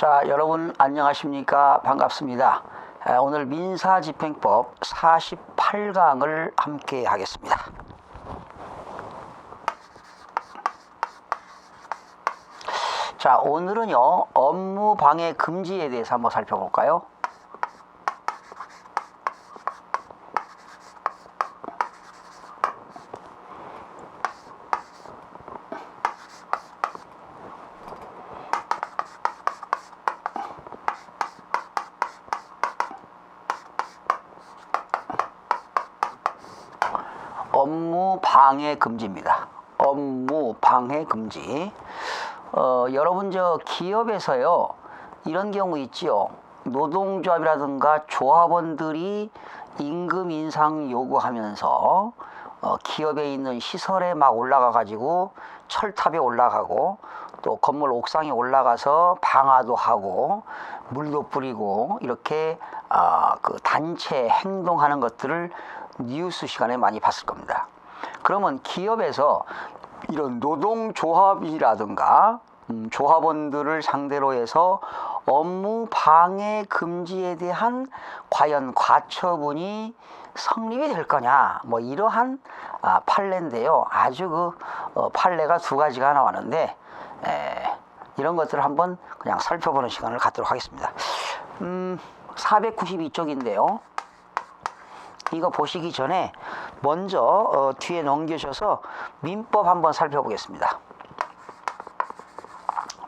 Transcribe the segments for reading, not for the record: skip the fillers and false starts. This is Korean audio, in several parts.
자, 여러분 안녕하십니까? 반갑습니다. 오늘 민사집행법 48강을 함께 하겠습니다. 자, 오늘은요, 업무방해 금지에 대해서 한번 살펴볼까요? 업무방해 금지입니다. 업무방해 금지. 여러분 기업에서요 이런 경우 있지요. 노동조합이라든가 조합원들이 임금 인상 요구하면서 기업에 있는 시설에 막 올라가 가지고 철탑에 올라가고 또 건물 옥상에 올라가서 방화도 하고 물도 뿌리고 이렇게 그 단체 행동하는 것들을 뉴스 시간에 많이 봤을 겁니다. 그러면 기업에서 이런 노동조합이라든가 조합원들을 상대로 해서 업무 방해 금지에 대한 과연 과처분이 성립이 될 거냐, 뭐 이러한 판례인데요. 아주 판례가 두 가지가 나왔는데 이런 것들을 한번 그냥 살펴보는 시간을 갖도록 하겠습니다. 492쪽인데요. 이거 보시기 전에 먼저 뒤에 넘겨셔서 민법 한번 살펴보겠습니다.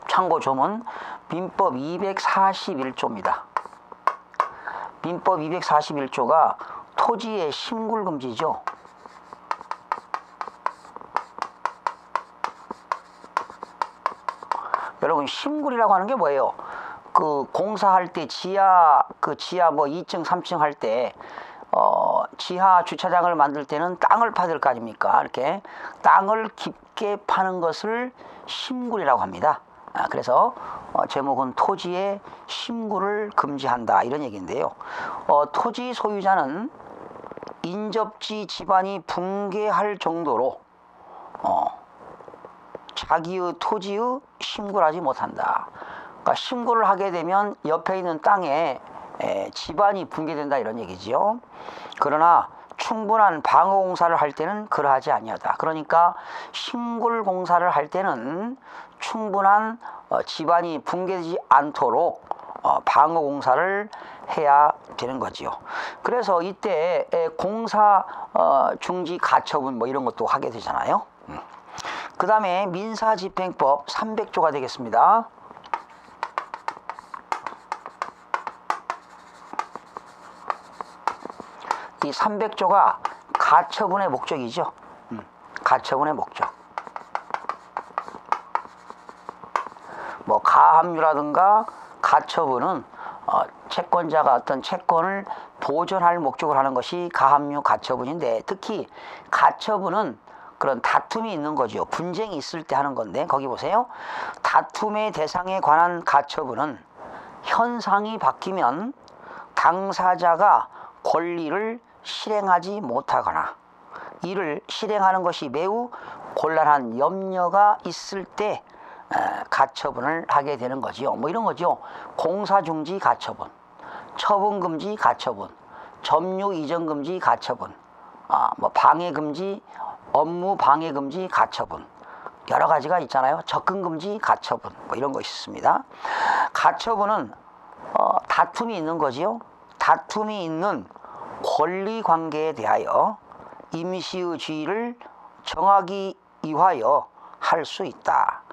참고 조문 민법 241조입니다. 민법 241조가 토지의 심굴 금지죠. 여러분, 심굴이라고 하는 게 뭐예요? 그 공사할 때 지하 뭐 2층 3층 할 때 지하 주차장을 만들 때는 땅을 파들 거 아닙니까? 이렇게 땅을 깊게 파는 것을 심굴이라고 합니다. 그래서 제목은 토지의 심굴을 금지한다, 이런 얘기인데요. 토지 소유자는 인접지 집안이 붕괴할 정도로 자기의 토지의 심굴하지 못한다. 그러니까 심굴을 하게 되면 옆에 있는 땅에 집안이 붕괴된다, 이런 얘기지요. 그러나 충분한 방어 공사를 할 때는 그러하지 아니하다. 그러니까 심굴 공사를 할 때는 충분한 집안이 붕괴되지 않도록 방어 공사를 해야 되는 거지요. 그래서 이때 공사 중지 가처분 뭐 이런 것도 하게 되잖아요. 그 다음에 민사집행법 300조가 되겠습니다. 이 300조가 가처분의 목적이죠. 가처분의 목적. 뭐 가압류라든가 가처분은 채권자가 어떤 채권을 보존할 목적으로 하는 것이 가압류 가처분인데, 특히 가처분은 그런 다툼이 있는 거죠. 분쟁이 있을 때 하는 건데, 거기 보세요. 다툼의 대상에 관한 가처분은 현상이 바뀌면 당사자가 권리를 실행하지 못하거나 이를 실행하는 것이 매우 곤란한 염려가 있을 때 가처분을 하게 되는 거지요. 뭐 이런 거죠. 공사중지 가처분, 처분금지 가처분, 점유 이전금지 가처분, 뭐 방해금지, 업무 방해금지 가처분, 여러 가지가 있잖아요. 접근금지 가처분, 뭐 이런 거 있습니다. 가처분은 다툼이 있는 거지요. 다툼이 있는 권리관계에 대하여 임시의 지위를 정하기 위하여 할 수 있다.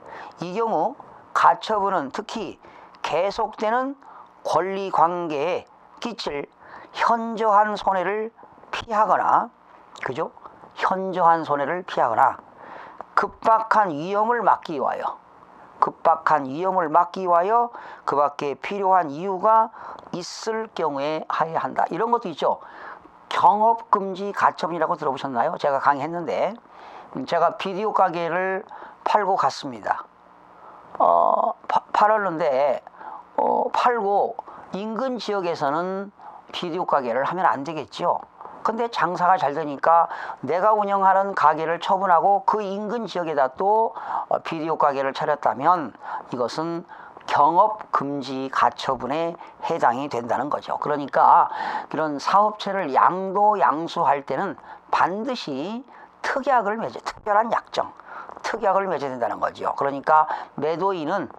이 경우 가처분은 특히 계속되는 권리관계에 끼칠 현저한 손해를 피하거나, 그죠? 현저한 손해를 피하거나 급박한 위험을 막기 위하여, 그 밖에 필요한 이유가 있을 경우에 하여야 한다. 이런 것도 있죠. 경업금지 가처분이라고 들어보셨나요? 제가 강의했는데, 제가 비디오 가게를 팔고 갔습니다. 팔았는데 팔고 인근 지역에서는 비디오 가게를 하면 안 되겠죠. 근데 장사가 잘 되니까 내가 운영하는 가게를 처분하고 그 인근 지역에다 또 비디오 가게를 차렸다면 이것은 경업금지 가처분에 해당이 된다는 거죠. 그러니까 이런 사업체를 양도양수할 때는 반드시 특약을 특별한 약정, 특약을 맺어야 된다는 거죠. 그러니까 매도인은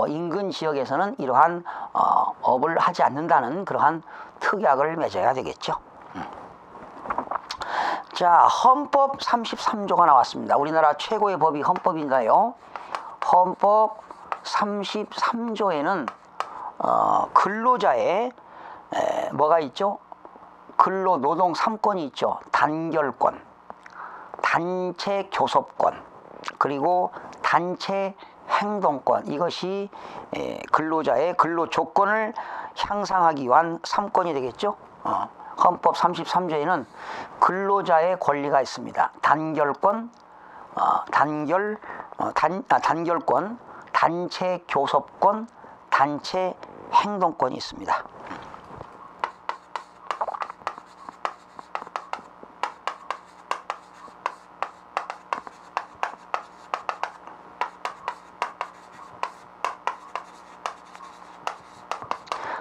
인근 지역에서는 이러한 업을 하지 않는다는 그러한 특약을 맺어야 되겠죠. 자, 헌법 33조가 나왔습니다. 우리나라 최고의 법이 헌법인가요? 헌법 33조에는 근로자의 뭐가 있죠? 근로 노동 3권이 있죠. 단결권, 단체 교섭권, 그리고 단체 행동권. 이것이 근로자의 근로 조건을 향상하기 위한 3권이 되겠죠. 헌법 33조에는 근로자의 권리가 있습니다. 단결권, 단결권, 단체 교섭권, 단체 행동권이 있습니다.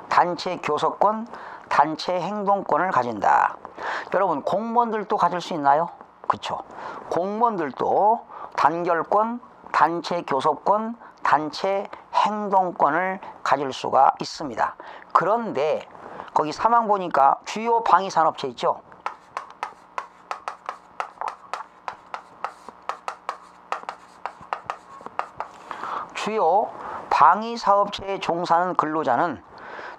단체 교섭권, 단체 행동권을 가진다. 여러분, 공무원들도 가질 수 있나요? 그렇죠. 공무원들도 단결권, 단체 교섭권, 단체 행동권을 가질 수가 있습니다. 그런데 거기 사망 보니까 주요 방위산업체 있죠. 주요 방위사업체에 종사하는 근로자는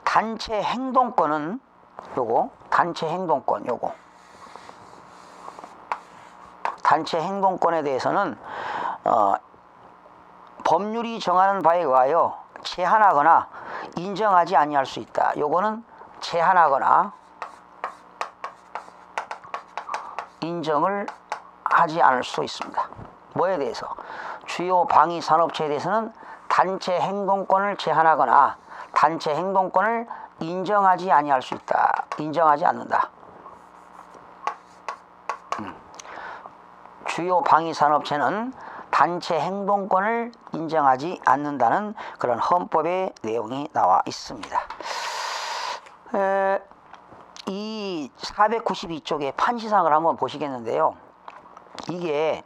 단체 행동권은 단체 행동권에 대해서는 법률이 정하는 바에 의하여 제한하거나 인정하지 아니할 수 있다. 요거는 제한하거나 인정을 하지 않을 수 있습니다. 뭐에 대해서? 주요 방위 산업체에 대해서는 단체 행동권을 제한하거나 단체 행동권을 인정하지 아니할 수 있다. 인정하지 않는다. 주요 방위 산업체는 단체 행동권을 인정하지 않는다는 그런 헌법의 내용이 나와 있습니다. 이 492쪽의 판시상을 한번 보시겠는데요. 이게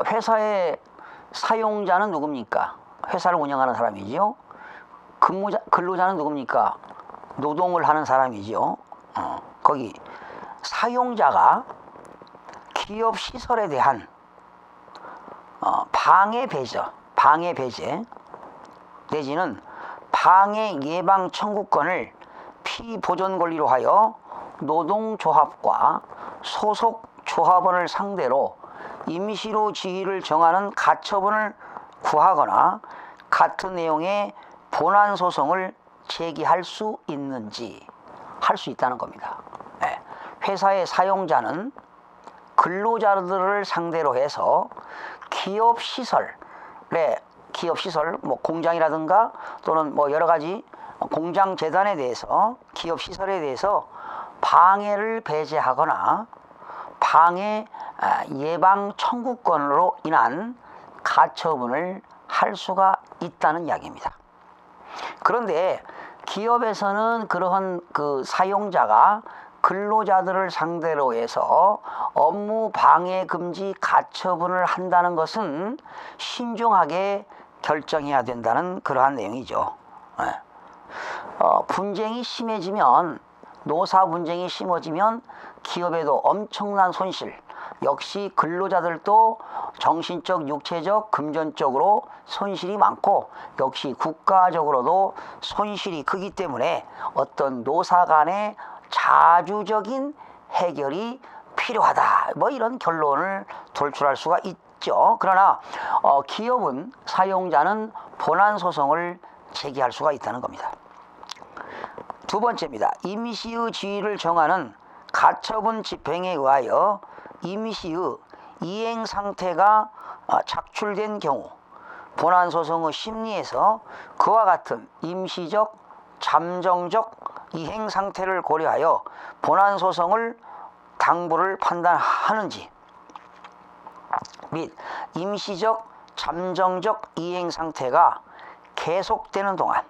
회사의 사용자는 누굽니까? 회사를 운영하는 사람이지요. 근로자는 누굽니까? 노동을 하는 사람이지요. 거기 사용자가 기업 시설에 대한 방해 배제 내지는 방해 예방 청구권을 피보존 권리로 하여 노동조합과 소속 조합원을 상대로 임시로 지위를 정하는 가처분을 구하거나 같은 내용의 본안 소송을 제기할 수 있는지 할 수 있다는 겁니다. 회사의 사용자는 근로자들을 상대로 해서 기업 시설, 공장이라든가 또는 여러 가지 공장 재단에 대해서 기업 시설에 대해서 방해를 배제하거나 방해 예방 청구권으로 인한 가처분을 할 수가 있다는 이야기입니다. 그런데 기업에서는 그러한 사용자가 근로자들을 상대로 해서 업무 방해 금지 가처분을 한다는 것은 신중하게 결정해야 된다는 그러한 내용이죠. 분쟁이 심해지면 노사 분쟁이 심해지면 기업에도 엄청난 손실, 역시 근로자들도 정신적, 육체적, 금전적으로 손실이 많고 역시 국가적으로도 손실이 크기 때문에 어떤 노사 간의 자주적인 해결이 필요하다. 이런 결론을 도출할 수가 있죠. 그러나 기업은 사용자는 본안 소송을 제기할 수가 있다는 겁니다. 두 번째입니다. 임시의 지위를 정하는 가처분 집행에 의하여 임시의 이행 상태가 작출된 경우 본안 소송의 심리에서 그와 같은 임시적, 잠정적 이행 상태를 고려하여 본안 소송을 당부를 판단하는지 및 임시적, 잠정적 이행 상태가 계속되는 동안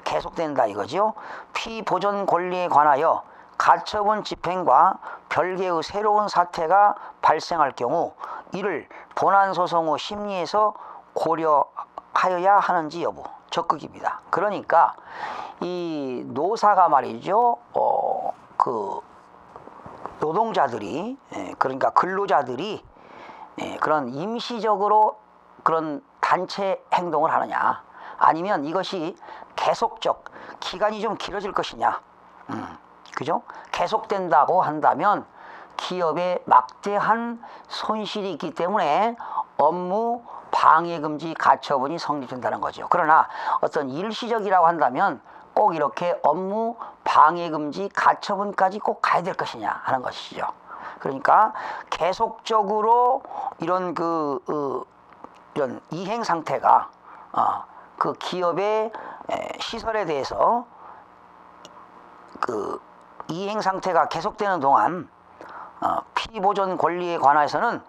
계속된다 이거죠. 피보존 권리에 관하여 가처분 집행과 별개의 새로운 사태가 발생할 경우 이를 본안소송 후 심리에서 고려하여야 하는지 여부 적극입니다. 그러니까 이 노사가 말이죠. 그 노동자들이 그러니까 근로자들이 그런 임시적으로 그런 단체 행동을 하느냐 아니면 이것이 계속적 기간이 좀 길어질 것이냐 그죠? 계속된다고 한다면 기업에 막대한 손실이 있기 때문에 업무 방해금지 가처분이 성립된다는 거죠. 그러나 어떤 일시적이라고 한다면 꼭 이렇게 업무 방해금지 가처분까지 꼭 가야 될 것이냐 하는 것이죠. 그러니까 계속적으로 이런 이런 이행 상태가 그 기업의 시설에 대해서 그 이행 상태가 계속되는 동안 피보존 권리에 관해서는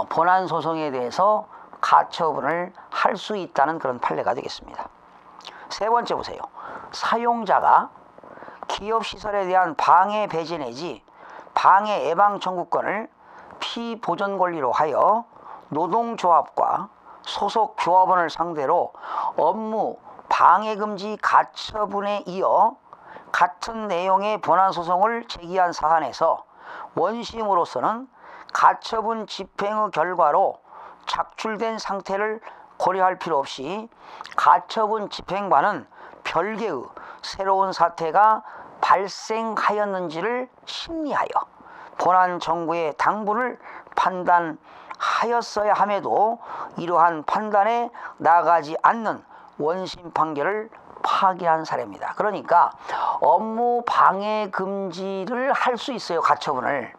본안 소송에 대해서 가처분을 할 수 있다는 그런 판례가 되겠습니다. 세 번째 보세요. 사용자가 기업 시설에 대한 방해 배제 내지 방해 예방 청구권을 피보존 권리로 하여 노동조합과 소속 조합원을 상대로 업무 방해금지 가처분에 이어 같은 내용의 본안소송을 제기한 사안에서 원심으로서는 가처분 집행의 결과로 작출된 상태를 고려할 필요 없이 가처분 집행과는 별개의 새로운 사태가 발생하였는지를 심리하여 본안 정부의 당부를 판단하였어야 함에도 이러한 판단에 나가지 않는 원심 판결을 파기한 사례입니다. 그러니까 업무 방해 금지를 할 수 있어요, 가처분을.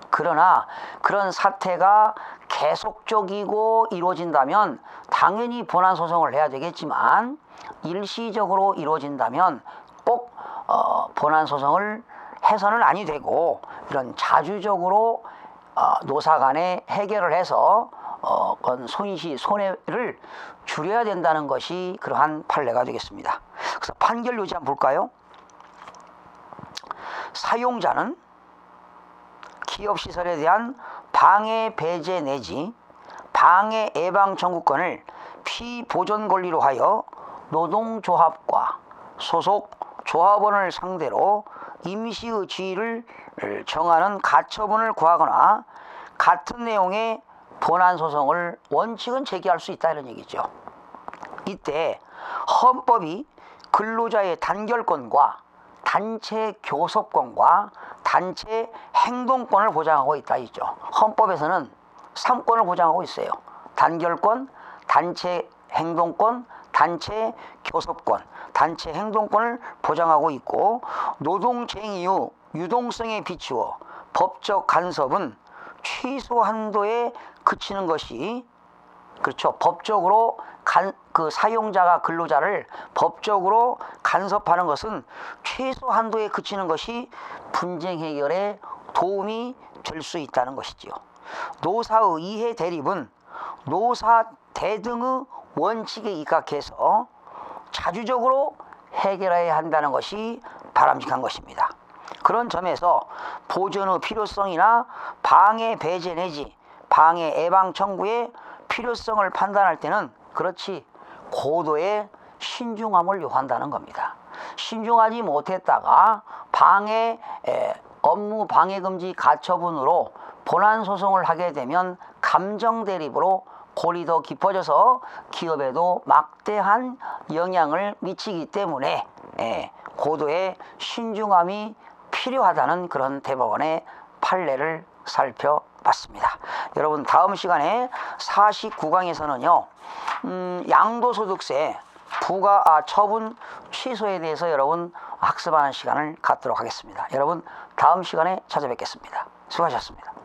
그러나 그런 사태가 계속적이고 이루어진다면 당연히 본안 소송을 해야 되겠지만 일시적으로 이루어진다면 꼭 본안 소송을 해서는 아니 되고 이런 자주적으로 노사 간에 해결을 해서 그건 손해를 줄여야 된다는 것이 그러한 판례가 되겠습니다. 그래서 판결 요지 한번 볼까요? 사용자는 기업시설에 대한 방해 배제 내지 방해 예방 청구권을 피보존 권리로 하여 노동조합과 소속 조합원을 상대로 임시의 지위를 정하는 가처분을 구하거나 같은 내용의 본안 소송을 원칙은 제기할 수 있다 이런 얘기죠. 이때 헌법이 근로자의 단결권과 단체 교섭권과 단체 행동권을 보장하고 있다 있죠. 헌법에서는 3권을 보장하고 있어요. 단결권, 단체 행동권, 단체 교섭권, 단체 행동권을 보장하고 있고 노동쟁의의 유동성에 비추어 법적 간섭은 최소 한도에 그치는 것이 그렇죠. 법적으로 그 사용자가 근로자를 법적으로 간섭하는 것은 최소 한도에 그치는 것이 분쟁 해결에 도움이 될 수 있다는 것이지요. 노사의 이해 대립은 노사 대등의 원칙에 입각해서 자주적으로 해결해야 한다는 것이 바람직한 것입니다. 그런 점에서 보존의 필요성이나 방해 배제 내지 방해 예방 청구의 필요성을 판단할 때는 그렇지 고도의 신중함을 요한다는 겁니다. 신중하지 못했다가 업무 방해금지 가처분으로 본안 소송을 하게 되면 감정 대립으로 골이 더 깊어져서 기업에도 막대한 영향을 미치기 때문에 고도의 신중함이 필요하다는 그런 대법원의 판례를 살펴봤습니다. 여러분 다음 시간에 49강에서는요 양도소득세 처분 취소에 대해서 여러분 학습하는 시간을 갖도록 하겠습니다. 여러분 다음 시간에 찾아뵙겠습니다. 수고하셨습니다.